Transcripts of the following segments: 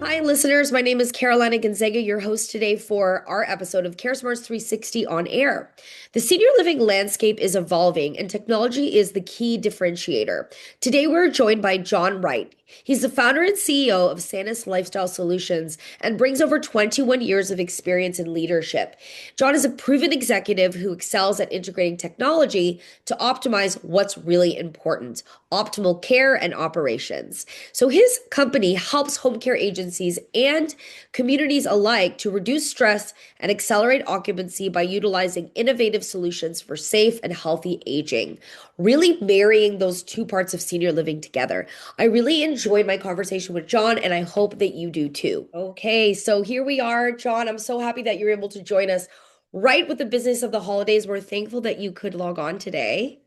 Hi, listeners. My name is Carolina Gonzaga, your host today for our episode of CareSmartz360 On Air. The senior living landscape is evolving, and technology is the key differentiator. Today, we're joined by John Wright. He's the founder and CEO of Sanus Lifestyle Solutions and brings over 21 years of experience in leadership. John is a proven executive who excels at integrating technology to optimize what's really important: optimal care and operations. So his company helps home care agencies and communities alike to reduce stress and accelerate occupancy by utilizing innovative solutions for safe and healthy aging, really marrying those two parts of senior living together. I really enjoyed my conversation with John, and I hope that you do too. Okay, so here we are, John. I'm so happy that you're able to join us right with the business of the holidays. We're thankful that you could log on today.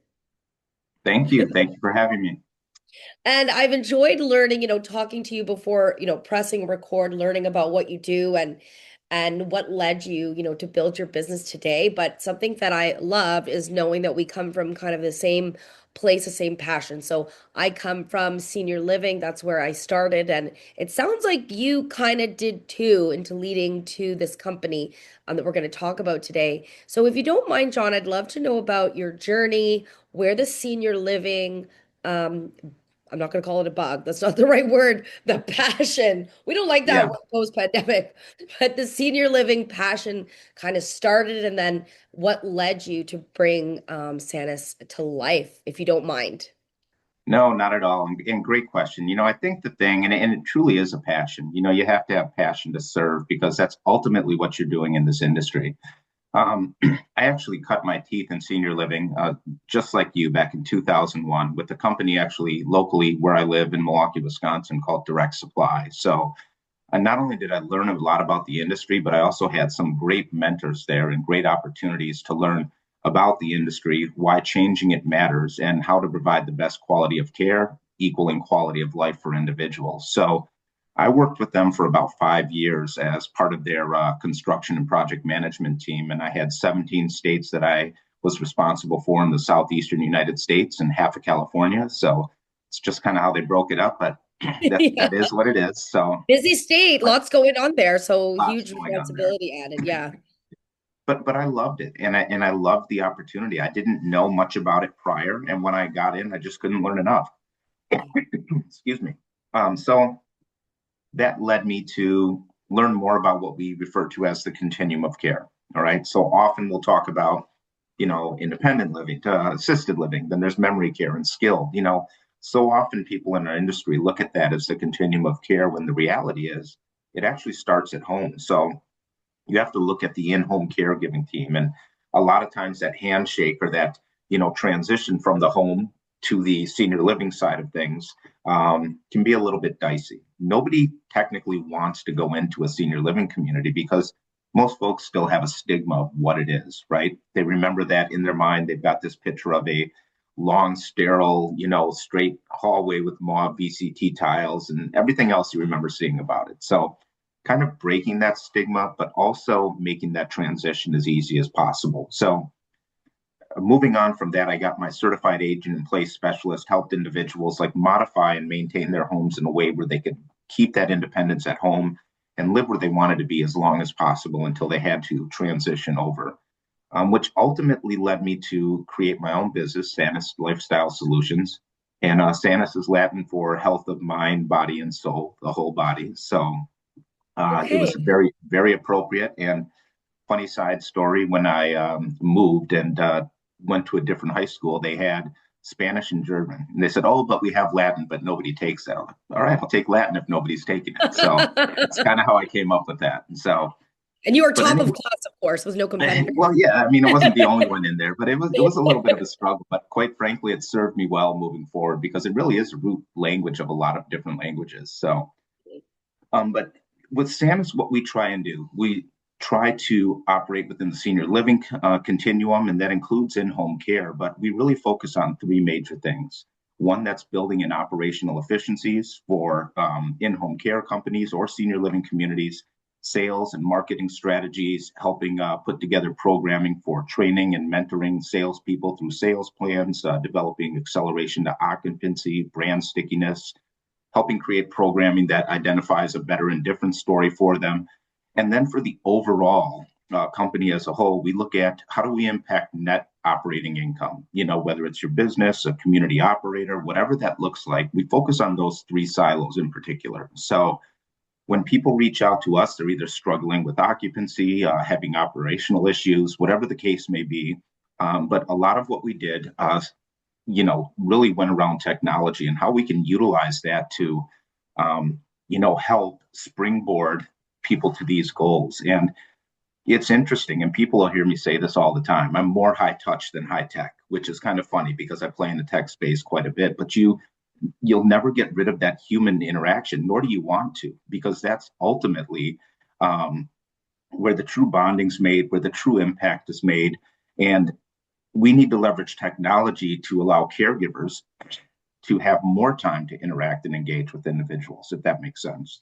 Thank you. Thank you for having me. And I've enjoyed learning, talking to you before, pressing record, learning about what you do and what led you, to build your business today. But something that I love is knowing that we come from kind of the same place, the same passion. So I come from senior living. That's where I started. And it sounds like you kind of did too, into leading to this company that we're going to talk about today. So if you don't mind, John, I'd love to know about your journey, where the senior living um, I'm not going to call it a bug. That's not the right word. The passion. We don't like that Yeah. word post-pandemic, but the senior living passion kind of started, and then what led you to bring Sanus to life, if you don't mind. No, not at all. And great question. I think the thing, and it truly is a passion, you have to have passion to serve because that's ultimately what you're doing in this industry. I actually cut my teeth in senior living, just like you, back in 2001 with a company actually locally where I live in Milwaukee, Wisconsin, called Direct Supply. So not only did I learn a lot about the industry, but I also had some great mentors there and great opportunities to learn about the industry, why changing it matters, and how to provide the best quality of care, equaling quality of life for individuals. So I worked with them for about 5 years as part of their construction and project management team. And I had 17 states that I was responsible for in the southeastern United States and half of California. So it's just kind of how they broke it up. But that Yeah. is what it is. So Busy state, but lots going on there, so lots huge going on there. responsibility added. Yeah. But I loved it, and I loved the opportunity. I didn't know much about it prior, and when I got in, I just couldn't learn enough. Excuse me. So that led me to learn more about what we refer to as the continuum of care. All right. So often we'll talk about, independent living, assisted living, then there's memory care and skilled. So often people in our industry look at that as the continuum of care when the reality is it actually starts at home. So you have to look at the in-home caregiving team, and a lot of times that handshake or that transition from the home to the senior living side of things can be a little bit dicey. Nobody technically wants to go into a senior living community because most folks still have a stigma of what it is, right? They remember that in their mind. They've got this picture of a long, sterile, straight hallway with mauve VCT tiles and everything else you remember seeing about it. So kind of breaking that stigma, but also making that transition as easy as possible. So moving on from that, I got my certified agent and place specialist, helped individuals like modify and maintain their homes in a way where they could keep that independence at home and live where they wanted to be as long as possible until they had to transition over. Which ultimately led me to create my own business, Sanus Lifestyle Solutions. And Sanus is Latin for health of mind, body, and soul, the whole body. So it was Okay. very, very appropriate. And funny side story, when I moved and went to a different high school, they had Spanish and German. And they said, "Oh, but we have Latin, but nobody takes that." I'm like, all right, I'll take Latin if nobody's taking it. So that's kind of how I came up with that. And so, And you are but top of anyway, class, of course, with no competitor. well, yeah, I mean, it wasn't the only one in there, but it was a little bit of a struggle. But quite frankly, it served me well moving forward because it really is a root language of a lot of different languages. So but with SAMS, what we try and do, we try to operate within the senior living continuum, and that includes in-home care. But we really focus on three major things. One, that's building in operational efficiencies for in-home care companies or senior living communities, sales and marketing strategies, helping put together programming for training and mentoring salespeople through sales plans, developing acceleration to occupancy, brand stickiness, helping create programming that identifies a better and different story for them. And then for the overall company as a whole, we look at how do we impact net operating income, whether it's your business, a community operator, whatever that looks like. We focus on those three silos in particular. So when people reach out to us, they're either struggling with occupancy, having operational issues, whatever the case may be. But a lot of what we did, really went around technology and how we can utilize that to, help springboard people to these goals. And it's interesting, and people will hear me say this all the time. I'm more high touch than high tech, which is kind of funny because I play in the tech space quite a bit. But you'll never get rid of that human interaction, nor do you want to, because that's ultimately where the true bonding's made, where the true impact is made. And we need to leverage technology to allow caregivers to have more time to interact and engage with individuals, if that makes sense.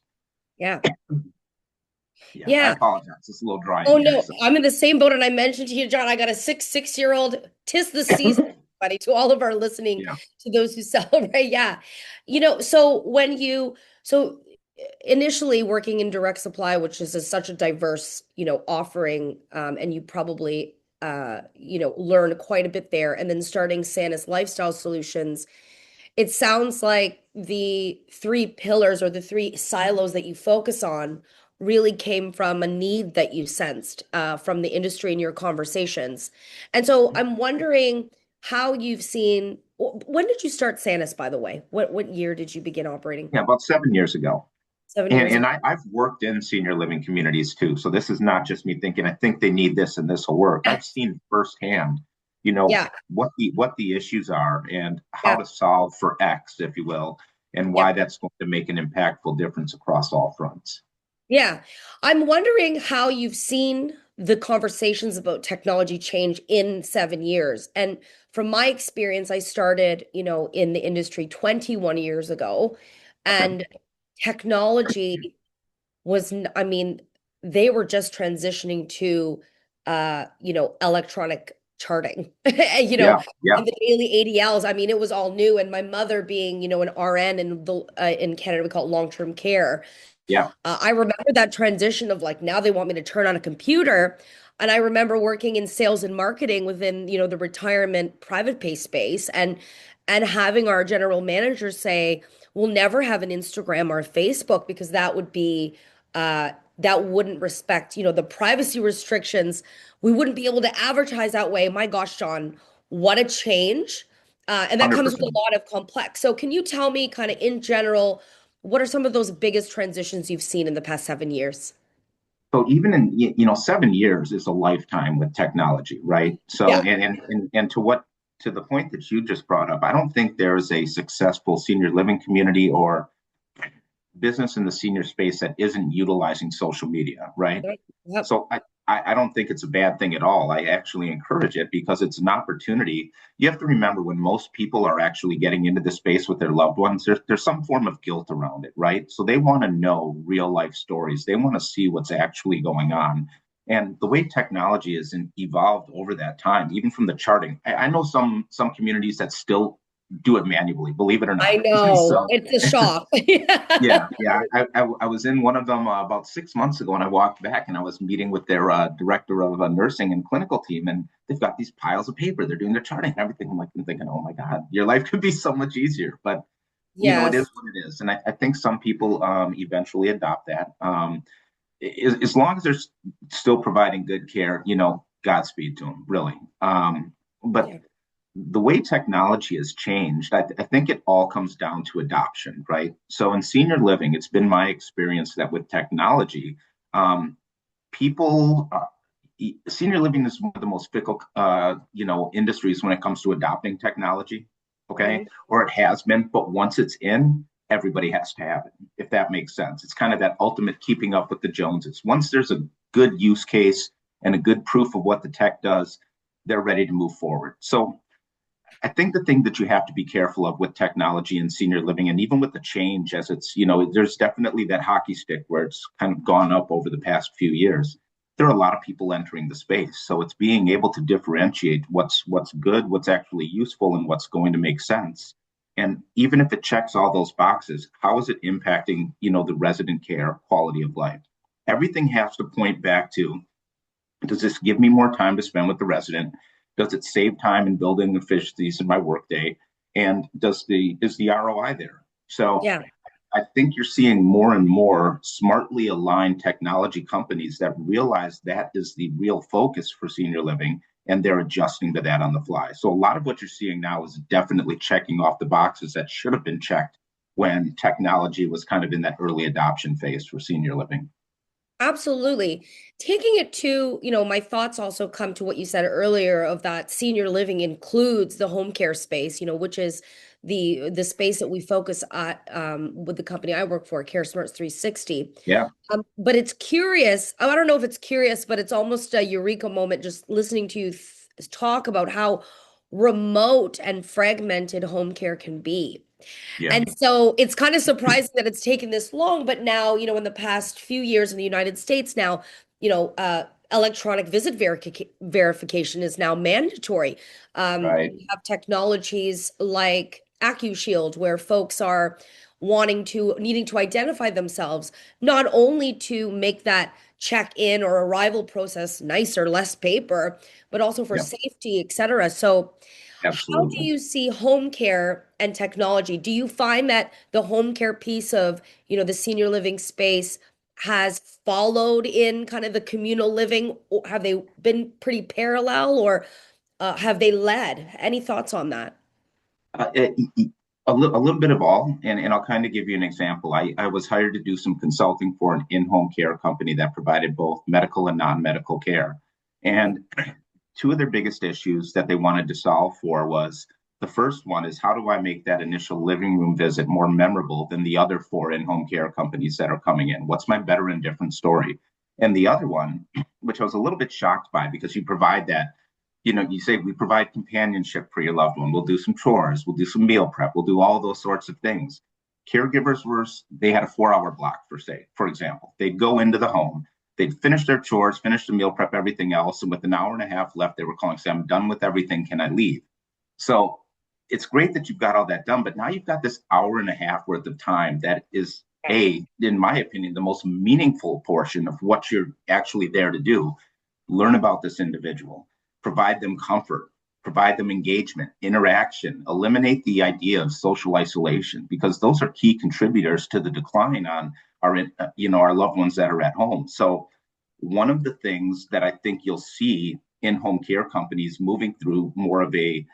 Yeah. Yeah, I Yeah. apologize. It's a little dry Oh in here. no, So. I'm in the same boat, and I mentioned to you, John, I got a 6-year old. 'Tis the season, buddy. To all of our listening, Yeah. to those who celebrate, yeah. So so initially working in direct supply, which is such a diverse, offering, and you probably learned quite a bit there, and then starting Sanus Lifestyle Solutions. It sounds like the three pillars or the three silos that you focus on really came from a need that you sensed from the industry in your conversations. And so I'm wondering how you've seen, when did you start Sanus, by the way? What year did you begin operating? Yeah, about 7 years ago. 7 years And ago. I've worked in senior living communities too. So this is not just me thinking, I think they need this and this will work. I've seen firsthand, Yeah, what the issues are and how yeah, to solve for X, if you will, and yeah. why that's going to make an impactful difference across all fronts. Yeah. I'm wondering how you've seen the conversations about technology change in 7 years. And from my experience, I started, in the industry 21 years ago, Okay. and technology I mean, they were just transitioning to, electronic charting, Yeah. Yeah. and the daily ADLs. I mean, it was all new. And my mother being, an RN in Canada, we call it long-term care. Yeah. I remember that transition of like now they want me to turn on a computer. And I remember working in sales and marketing within, the retirement private pay space, and having our general manager say, we'll never have an Instagram or a Facebook because that wouldn't respect, the privacy restrictions. We wouldn't be able to advertise that way. My gosh, John, what a change. And that comes with a 100%. lot of complex. So can you tell me kind of in general, what are some of those biggest transitions you've seen in the past 7 years? So even in 7 years is a lifetime with technology, right? So Yeah. and to the point that you just brought up, I don't think there's a successful senior living community or business in the senior space that isn't utilizing social media, right? Yep. So I don't think it's a bad thing at all. I actually encourage it because it's an opportunity. You have to remember when most people are actually getting into the space with their loved ones, there's some form of guilt around it, right? So they want to know real life stories. They want to see what's actually going on. And the way technology has evolved over that time, even from the charting, I know some communities that still do it manually, believe it or I not. know. So It's a shock. yeah, yeah. I was in one of them about 6 months ago, and I walked back and I was meeting with their director of nursing and clinical team, and they've got these piles of paper. They're doing their charting and everything. I'm thinking, oh my God, your life could be so much easier. But it Yes. is what it is, and I think some people eventually adopt that. As long as they're still providing good care, Godspeed to them, really. But Yeah. the way technology has changed, I think it all comes down to adoption, right? So in senior living, it's been my experience that with technology, um, people, senior living is one of the most fickle, industries when it comes to adopting technology. Okay, Mhm. or it has been, but once it's in, everybody has to have it. If that makes sense, it's kind of that ultimate keeping up with the Joneses. Once there's a good use case and a good proof of what the tech does, they're ready to move forward. So I think the thing that you have to be careful of with technology and senior living, and even with the change as it's, there's definitely that hockey stick where it's kind of gone up over the past few years. There are a lot of people entering the space. So it's being able to differentiate what's good, what's actually useful, and what's going to make sense. And even if it checks all those boxes, how is it impacting, the resident care quality of life? Everything has to point back to, does this give me more time to spend with the resident? Does it save time in building efficiencies in my workday? And is the ROI there? So Yeah. I think you're seeing more and more smartly aligned technology companies that realize that is the real focus for senior living, and they're adjusting to that on the fly. So a lot of what you're seeing now is definitely checking off the boxes that should have been checked when technology was kind of in that early adoption phase for senior living. Absolutely. Taking it to, my thoughts also come to what you said earlier of that senior living includes the home care space, which is the space that we focus at with the company I work for, CareSmartz360. Yeah, But it's curious. I don't know if it's curious, but it's almost a eureka moment just listening to you talk about how remote and fragmented home care can be. yeah, And so it's kind of surprising that it's taken this long, but now, in the past few years in the United States now, electronic visit verification is now mandatory. right. We have technologies like AccuShield where folks are needing to identify themselves, not only to make that check-in or arrival process nicer, less paper, but also for Yeah, safety, et cetera. So how do absolutely. you see home care and technology? Do you find that the home care piece of, the senior living space has followed in kind of the communal living? Or have they been pretty parallel or have they led? Any thoughts on that? Uh, it, a little bit of all, and I'll kind of give you an example. I was hired to do some consulting for an in-home care company that provided both medical and non-medical care. And two of their biggest issues that they wanted to solve for was, the first one is, how do I make that initial living room visit more memorable than the other four in-home care companies that are coming in? What's my better and different story? And the other one, which I was a little bit shocked by, because you provide that, you say, we provide companionship for your loved one. We'll do some chores, we'll do some meal prep, we'll do all those sorts of things. Caregivers they had a 4 hour block, for example. They'd go into the home, they'd finish their chores, finish the meal prep, everything else. And with an hour and a half left, they were calling, say, I'm done with everything. Can I leave? So it's great that you've got all that done, but now you've got this hour and a half worth of time that is, in my opinion, the most meaningful portion of what you're actually there to do. Learn about this individual, provide them comfort, provide them engagement, interaction, eliminate the idea of social isolation, because those are key contributors to the decline on our loved ones that are at home. So one of the things that I think you'll see in home care companies moving through more of a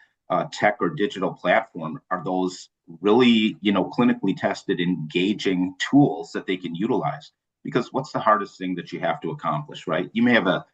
tech or digital platform are those really, clinically tested, engaging tools that they can utilize. Because what's the hardest thing that you have to accomplish, right? You may have a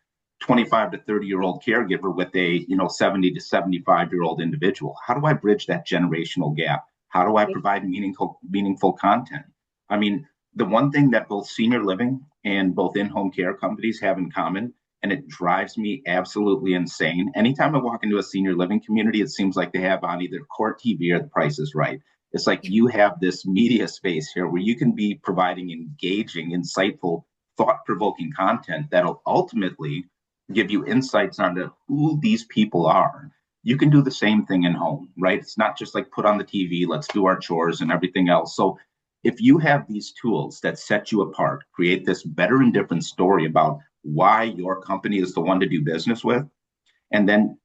25 to 30-year-old caregiver with a 70 to 75-year-old individual. How do I bridge that generational gap? How do I provide meaningful content? I mean, the one thing that both senior living and both in-home care companies have in common, and it drives me absolutely insane. Anytime I walk into a senior living community, it seems like they have on either Court TV or The Price is Right. It's like you have this media space here where you can be providing engaging, insightful, thought-provoking content that'll ultimately give you insights onto who these people are. You can do the same thing in home, right? It's not just like put on the TV, let's do our chores and everything else. So if you have these tools that set you apart, create this better and different story about why your company is the one to do business with, and then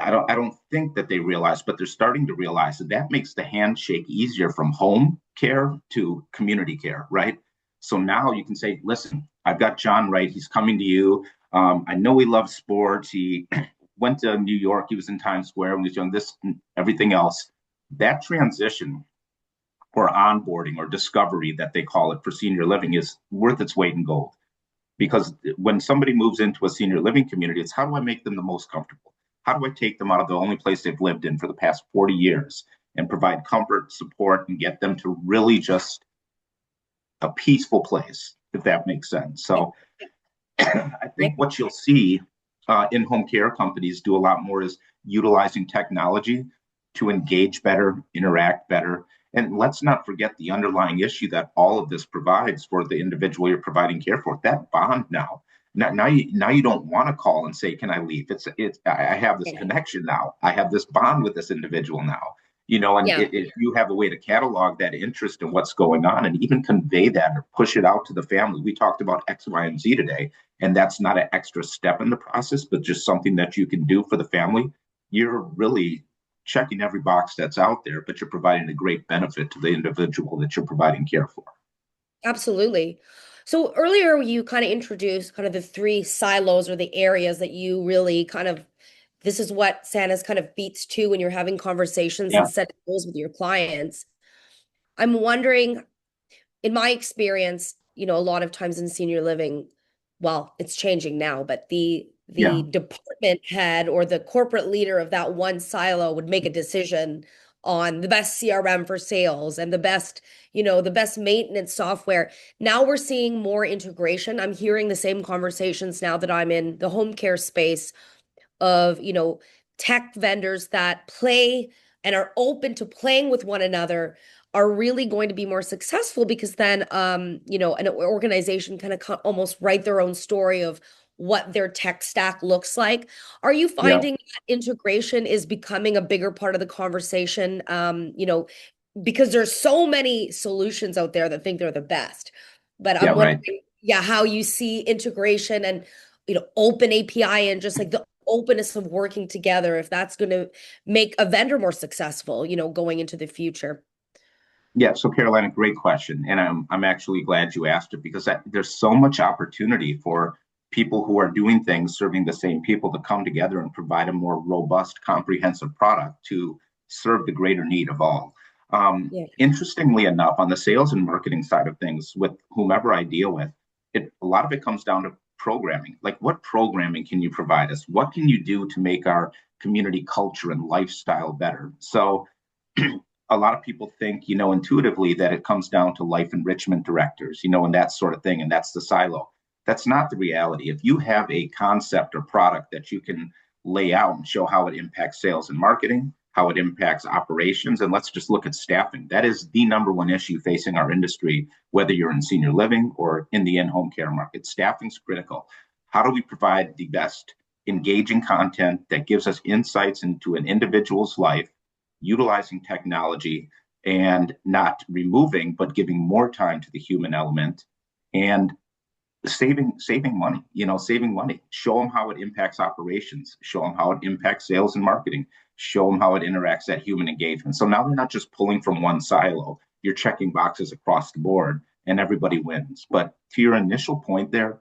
I don't think that they realize, but they're starting to realize that that makes the handshake easier from home care to community care, right? So now you can say, listen, I've got John Wright. He's coming to you. I know he loves sports. He went to New York. He was in Times Square when he was young, this, everything else. That transition or onboarding or discovery that they call it for senior living is worth its weight in gold. Because when somebody moves into a senior living community, it's, how do I make them the most comfortable? How do I take them out of the only place they've lived in for the past 40 years and provide comfort, support, and get them to really just a peaceful place, if that makes sense? So I think what you'll see in-home care companies do a lot more is utilizing technology to engage better, interact better. And let's not forget the underlying issue that all of this provides for the individual you're providing care for. That bond now. Now you don't want to call and say, "Can I leave?" It's I have this connection now. I have this bond with this individual now, And Yeah. if you have a way to catalog that interest in what's going on and even convey that or push it out to the family. We talked about X, Y, and Z today, and that's not an extra step in the process, but just something that you can do for the family. You're really checking every box that's out there, but you're providing a great benefit to the individual that you're providing care for. Absolutely. So earlier you kind of introduced kind of the three silos or the areas that you really kind of this is what Santa's kind of beats to when you're having conversations Yeah, and setting goals with your clients. I'm wondering, in my experience, a lot of times in senior living, well, it's changing now, but the yeah, department head or the corporate leader of that one silo would make a decision on the best CRM for sales and the best maintenance software. Now we're seeing more integration. I'm hearing the same conversations now that I'm in the home care space of, tech vendors that play and are open to playing with one another are really going to be more successful because then, an organization kind of almost write their own story of what their tech stack looks like. Are you yeah, finding that integration is becoming a bigger part of the conversation? Because there's so many solutions out there that think they're the best. But yeah, I'm right. wondering, yeah, how you see integration and open API and just like the openness of working together, if that's going to make a vendor more successful, going into the future. Yeah, so Carolina, great question, and I'm actually glad you asked it because there's so much opportunity for people who are doing things, serving the same people, to come together and provide a more robust, comprehensive product to serve the greater need of all. Yeah. Interestingly enough, on the sales and marketing side of things, with whomever I deal with, a lot of it comes down to programming. Like, what programming can you provide us? What can you do to make our community culture and lifestyle better? So a lot of people think, intuitively that it comes down to life enrichment directors, and that sort of thing, and that's the silo. That's not the reality. If you have a concept or product that you can lay out and show how it impacts sales and marketing, how it impacts operations, and let's just look at staffing. That is the number one issue facing our industry, whether you're in senior living or in the in-home care market. Staffing's critical. How do we provide the best engaging content that gives us insights into an individual's life, utilizing technology and not removing, but giving more time to the human element and saving money, saving money. Show them how it impacts operations, show them how it impacts sales and marketing, show them how it interacts at human engagement. So now they're not just pulling from one silo, you're checking boxes across the board and everybody wins. But to your initial point there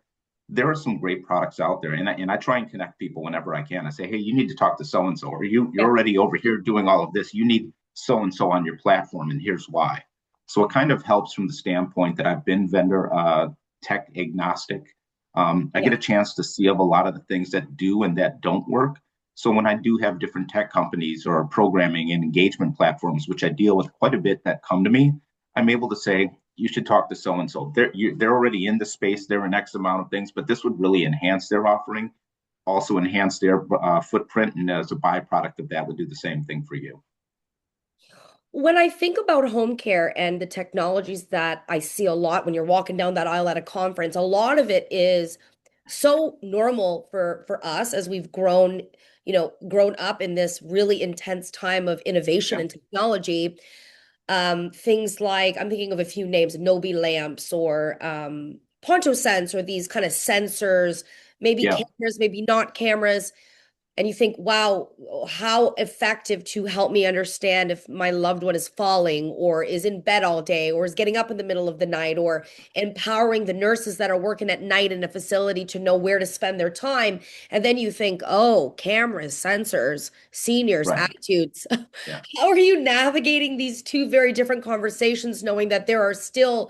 are some great products out there, and I try and connect people whenever I can. I say, hey, you need to talk to so and so, or you're Yeah. already over here doing all of this. You need so and so on your platform, and here's why. So it kind of helps from the standpoint that I've been vendor tech agnostic. I get Yeah. a chance to see of a lot of the things that do and that don't work. So when I do have different tech companies or programming and engagement platforms, which I deal with quite a bit, that come to me, I'm able to say, you should talk to so and so. They're already in the space. They're an X amount of things, but this would really enhance their offering, also enhance their footprint, and as a byproduct of that, would do the same thing for you. When I think about home care and the technologies that I see a lot when you're walking down that aisle at a conference, a lot of it is so normal for us as we've grown up in this really intense time of innovation Yeah, and technology. Things like I'm thinking of a few names, Nobi lamps or Ponto Sense or these kind of sensors, maybe yeah, cameras, maybe not cameras, and you think, wow, how effective to help me understand if my loved one is falling or is in bed all day or is getting up in the middle of the night, or empowering the nurses that are working at night in a facility to know where to spend their time. And then you think, oh, cameras, sensors, seniors, right. attitudes. Yeah. How are you navigating these two very different conversations, knowing that there are still,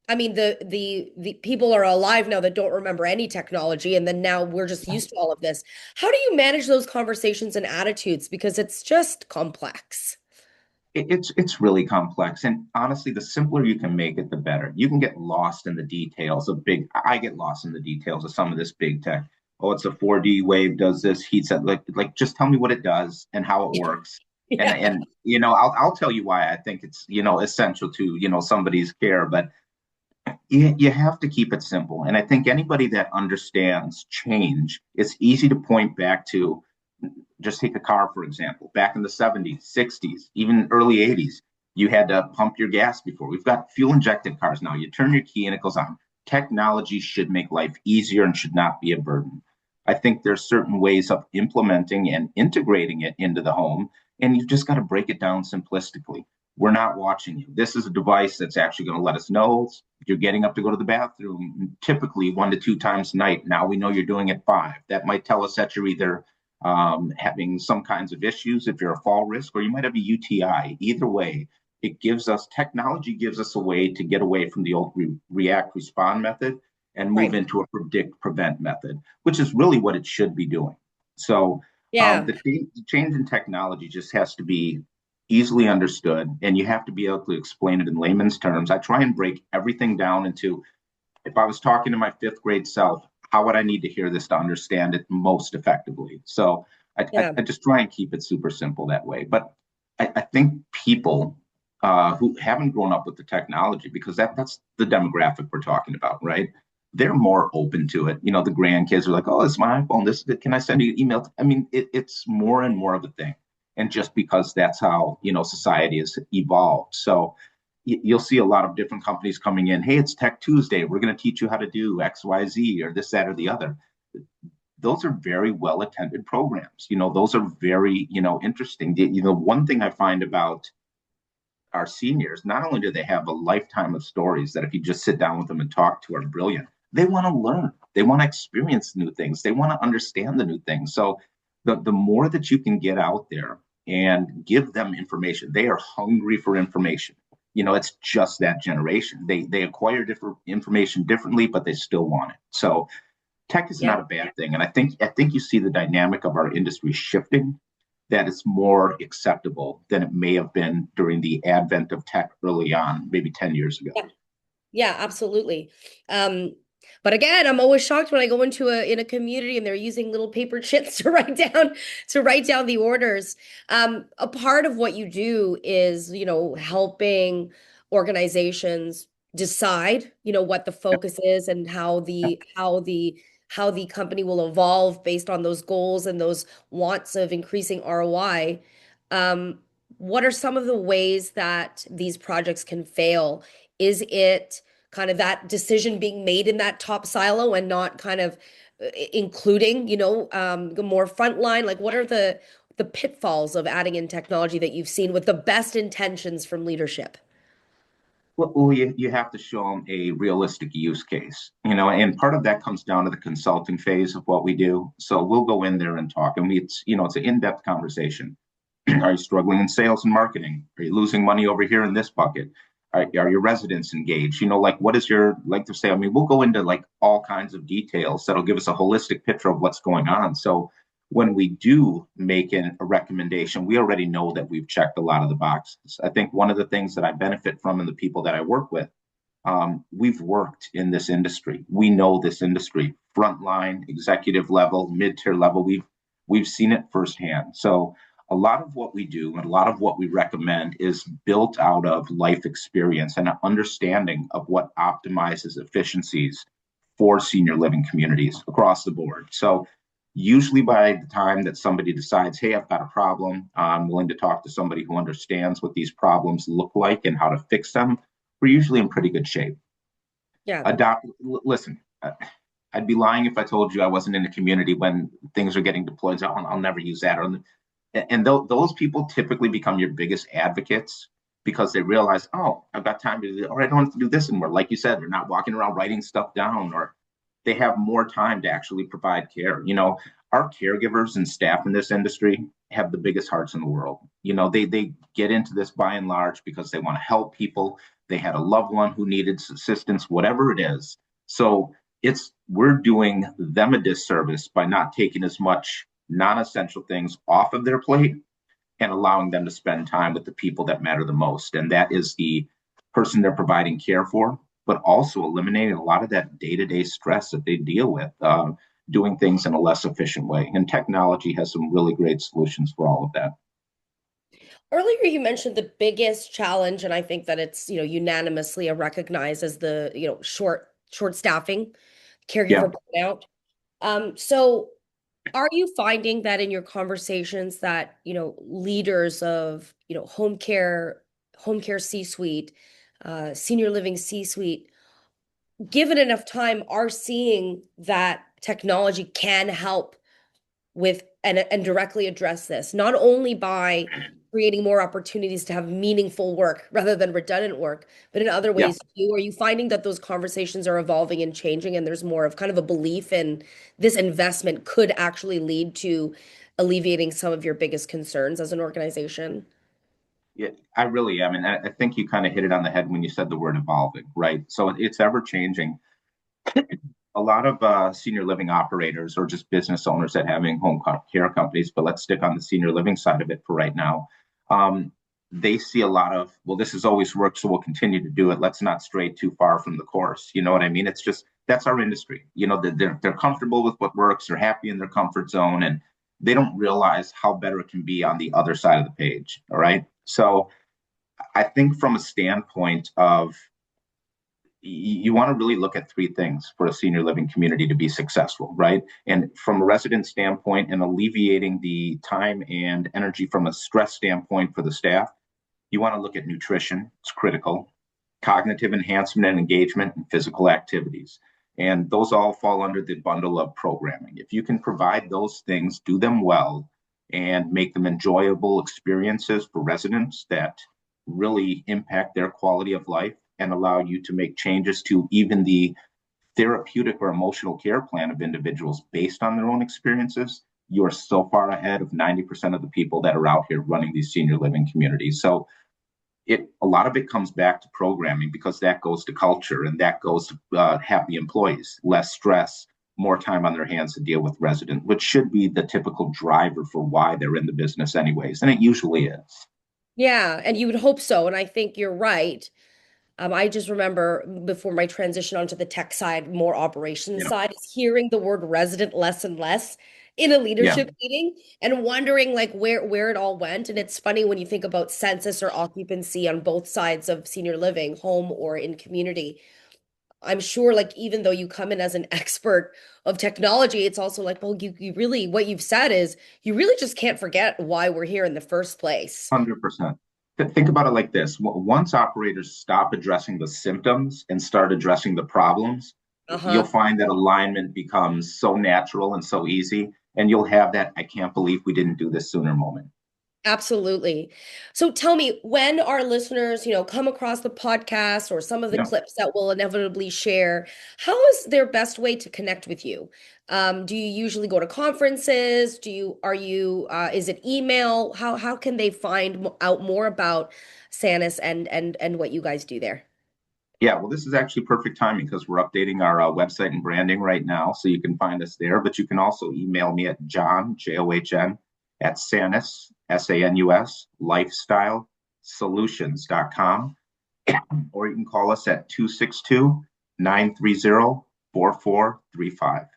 I mean, the people are alive now that don't remember any technology, and then now we're just used to all of this. How do you manage those conversations and attitudes? Because it's just complex. It's really complex, and honestly, the simpler you can make it, the better. You can get lost in the details of big. I get lost in the details of some of this big tech. Oh, it's a 4D wave, does this heat set, like just tell me what it does and how it works. And Yeah. I'll tell you why I think it's essential to somebody's care, but you have to keep it simple. And I think anybody that understands change, it's easy to point back to Just take a car, for example. Back in the 70s, 60s, even early 80s, you had to pump your gas before. We've got fuel injected cars now. You turn your key and it goes on. Technology should make life easier and should not be a burden. I think there's certain ways of implementing and integrating it into the home, and you've just got to break it down simplistically. We're not watching you. This is a device that's actually going to let us know you're getting up to go to the bathroom typically 1 to 2 times a night. Now we know you're doing it 5. That might tell us that you're either having some kinds of issues if you're a fall risk, or you might have a UTI. Either way, technology gives us a way to get away from the old react respond method and move Right. into a predict prevent method, which is really what it should be doing. So Yeah. the change in technology just has to be easily understood, and you have to be able to explain it in layman's terms. I try and break everything down into, if I was talking to my 5th grade self, how would I need to hear this to understand it most effectively? So Yeah. I just try and keep it super simple that way. But I think people who haven't grown up with the technology, because that's the demographic we're talking about, right? They're more open to it. You know, the grandkids are like, "Oh, it's my iPhone. This can I send you an email?" I mean, it's more and more of a thing, and just because that's how society has evolved. So you'll see a lot of different companies coming in. Hey, it's Tech Tuesday. We're going to teach you how to do X, Y, Z, or this, that, or the other. Those are very well attended programs. Those are very interesting. One thing I find about our seniors, not only do they have a lifetime of stories that if you just sit down with them and talk to are brilliant, they want to learn. They want to experience new things. They want to understand the new things. So the more that you can get out there and give them information, they are hungry for information. It's just that generation. They acquire different information differently, but they still want it. So tech is Yeah. not a bad thing. And I think you see the dynamic of our industry shifting, that it's more acceptable than it may have been during the advent of tech early on, maybe 10 years ago. Yeah. Yeah, absolutely. Um, but again, I'm always shocked when I go into a community and they're using little paper chits to write down the orders. A part of what you do is, helping organizations decide, what the Yep, focus is and yep. how the company will evolve based on those goals and those wants of increasing ROI. Um, what are some of the ways that these projects can fail? Is it kind of that decision being made in that top silo and not kind of including, the more frontline? Like, what are the pitfalls of adding in technology that you've seen with the best intentions from leadership? Well, you have to show them a realistic use case, and part of that comes down to the consulting phase of what we do. So we'll go in there and talk, and it's an in-depth conversation. Are you struggling in sales and marketing? Are you losing money over here in this bucket? Are your residents engaged? Like, what is your like to say? I mean, we'll go into like all kinds of details that'll give us a holistic picture of what's going on. So when we do make a recommendation, we already know that we've checked a lot of the boxes. I think one of the things that I benefit from and the people that I work with, we've worked in this industry. We know this industry, frontline, executive level, mid-tier level. We've seen it firsthand. So a lot of what we do and a lot of what we recommend is built out of life experience and an understanding of what optimizes efficiencies for senior living communities across the board. So usually by the time that somebody decides, hey, I've got a problem, I'm willing to talk to somebody who understands what these problems look like and how to fix them, we're usually in pretty good shape. Yeah. Listen, I'd be lying if I told you I wasn't in the community when things are getting deployed. So I'll never use that. And those people typically become your biggest advocates because they realize, oh, I've got time to do, or I don't have to do this anymore. Like you said, they're not walking around writing stuff down, or they have more time to actually provide care. Our caregivers and staff in this industry have the biggest hearts in the world. They get into this by and large because they want to help people. They had a loved one who needed assistance, whatever it is. So we're doing them a disservice by not taking as much non-essential things off of their plate and allowing them to spend time with the people that matter the most. And that is the person they're providing care for, but also eliminating a lot of that day-to-day stress that they deal with, doing things in a less efficient way. And technology has some really great solutions for all of that. Earlier, you mentioned the biggest challenge, and I think that it's, unanimously recognized as the, short staffing, Yeah. caregiver burnout. So Are you finding that in your conversations that, leaders of, home care C-suite, senior living C-suite, given enough time, are seeing that technology can help with and directly address this, not only by creating more opportunities to have meaningful work rather than redundant work, but in other Yeah. ways too? Are you finding that those conversations are evolving and changing, and there's more of kind of a belief in this investment could actually lead to alleviating some of your biggest concerns as an organization? Yeah, I really am. And I think you kind of hit it on the head when you said the word evolving, right? So it's ever changing. A lot of senior living operators or just business owners that having care companies, but let's stick on the senior living side of it for right now. Um, they see a lot of, well, this has always worked, so we'll continue to do it. Let's not stray too far from the course. You know what I mean? It's just that's our industry. You know, they're comfortable with what works, they're happy in their comfort zone, and they don't realize how better it can be on the other side of the page. All right. So I think from a standpoint of you want to really look at three things for a senior living community to be successful, right? And from a resident standpoint and alleviating the time and energy from a stress standpoint for the staff, you want to look at nutrition, it's critical, cognitive enhancement and engagement, and physical activities. And those all fall under the bundle of programming. If you can provide those things, do them well, and make them enjoyable experiences for residents that really impact their quality of life and allow you to make changes to even the therapeutic or emotional care plan of individuals based on their own experiences, you're so far ahead of 90% of the people that are out here running these senior living communities. So a lot of it comes back to programming because that goes to culture and that goes to happy employees, less stress, more time on their hands to deal with residents, which should be the typical driver for why they're in the business anyways. And it usually is. Yeah, and you would hope so. And I think you're right. I just remember before my transition onto the tech side, more operations You know, side, is hearing the word resident less and less in a yeah, leadership meeting and wondering like where it all went. And it's funny when you think about census or occupancy on both sides of senior living, home or in community. I'm sure like even though you come in as an expert of technology, it's also like, well, you really what you've said is you really just can't forget why we're here in the first place. 100%. Think about it like this. Once operators stop addressing the symptoms and start addressing the problems, you'll Uh-huh. find that alignment becomes so natural and so easy. And you'll have that, I can't believe we didn't do this sooner moment. Absolutely. So tell me, when our listeners, come across the podcast or some of the Yeah. clips that we'll inevitably share, how is their best way to connect with you? Do you usually go to conferences? Is it email? How can they find out more about Sanus and what you guys do there? Yeah, well, this is actually perfect timing because we're updating our website and branding right now. So you can find us there, but you can also email me at John, at Sanus, Sanus, lifestylesolutions.com, or you can call us at 262-930-4435.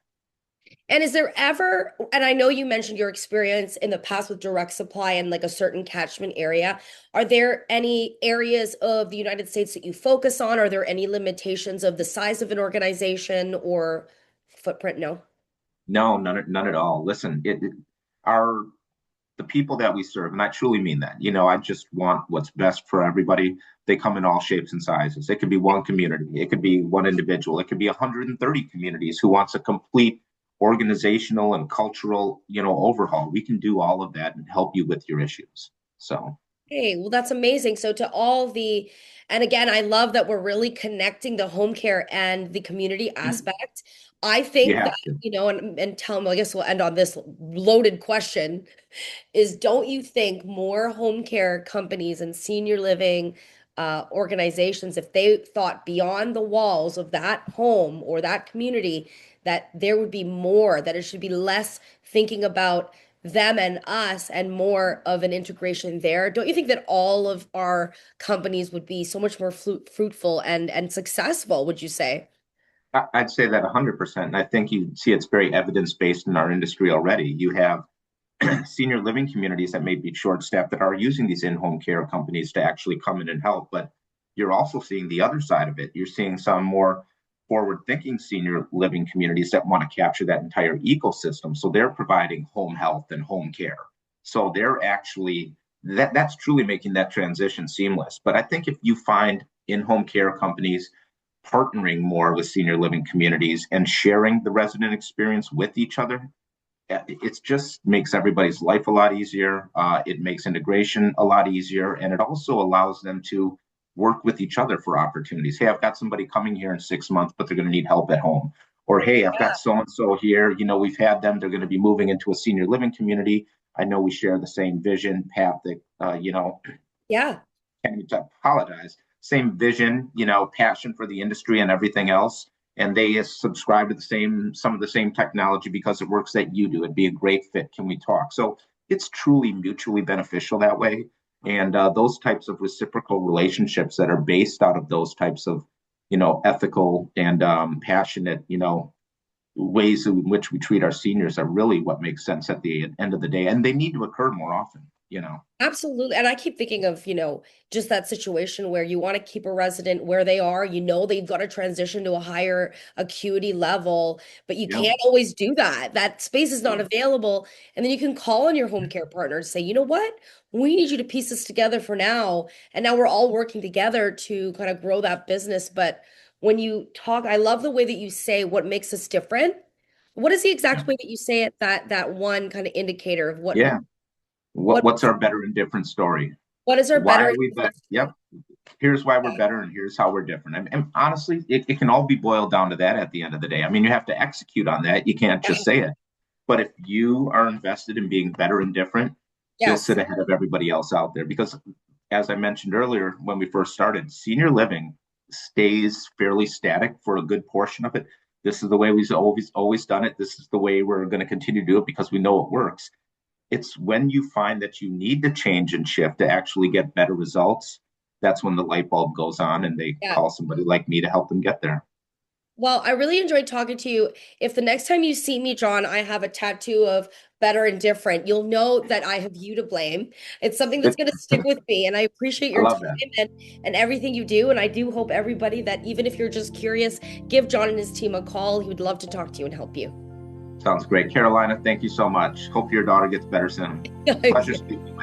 And is there ever, and I know you mentioned your experience in the past with direct supply in like a certain catchment area. Are there any areas of the United States that you focus on? Are there any limitations of the size of an organization or footprint? No. No, none at all. Listen, our the people that we serve, and I truly mean that. You know, I just want what's best for everybody. They come in all shapes and sizes. It could be one community, it could be one individual, it could be 130 communities who wants a complete organizational and cultural, overhaul. We can do all of that and help you with your issues. So, Hey, well, that's amazing. So to all the, and again, I love that we're really connecting the home care and the community aspect. I you think that, have to. and tell them, I guess we'll end on this loaded question. Is don't you think more home care companies and senior living organizations, if they thought beyond the walls of that home or that community, that there would be more, that it should be less thinking about them and us and more of an integration there? Don't you think that all of our companies would be so much more fruitful and successful, would you say? I'd say that 100%. And I think you see it's very evidence based in our industry already. You have senior living communities that may be short staffed that are using these in home care companies to actually come in and help. But you're also seeing the other side of it. You're seeing some more forward-thinking senior living communities that want to capture that entire ecosystem. So they're providing home health and home care. So they're actually that's truly making that transition seamless. But I think if you find in-home care companies partnering more with senior living communities and sharing the resident experience with each other, it just makes everybody's life a lot easier. It makes integration a lot easier, and it also allows them to work with each other for opportunities. Hey, I've got somebody coming here in 6 months, but they're going to need help at home. Or, hey, I've got so and so here. We've had them. They're going to be moving into a senior living community. I know we share the same vision, path that, Yeah. can't even apologize. Same vision, passion for the industry and everything else. And they subscribe to some of the same technology because it works that you do. It'd be a great fit. Can we talk? So it's truly mutually beneficial that way. And those types of reciprocal relationships that are based out of those types of, ethical and passionate, ways in which we treat our seniors are really what makes sense at the end of the day. And they need to occur more often. Absolutely. And I keep thinking of, just that situation where you want to keep a resident where they are, they've got to transition to a higher acuity level, but you Yeah. can't always do that. That space is not available. And then you can call on your home care partner and say, you know what? We need you to piece this together for now. And now we're all working together to kind of grow that business. But when you talk, I love the way that you say what makes us different. What is the exact way that you say it? That one kind of indicator of Yeah. what What's our better and different story? what is our Why better are we better? Yep. Here's why we're better and here's how we're different. And honestly, it can all be boiled down to that at the end of the day. I mean, you have to execute on that. You can't just say it. But if you are invested in being better and different, you'll Yes. sit ahead of everybody else out there. Because as I mentioned earlier, when we first started, senior living stays fairly static for a good portion of it. This is the way we've always done it. This is the way we're going to continue to do it because we know it works. It's when you find that you need to change and shift to actually get better results, that's when the light bulb goes on and they Yeah. call somebody like me to help them get there. Well, I really enjoyed talking to you. If the next time you see me, John, I have a tattoo of better and different, you'll know that I have you to blame. It's something that's going to stick with me. And I appreciate I your love time that. and everything you do. And I do hope everybody that even if you're just curious, give John and his team a call. He would love to talk to you and help you. Sounds great. Carolina, thank you so much. Hope your daughter gets better soon. Pleasure speaking.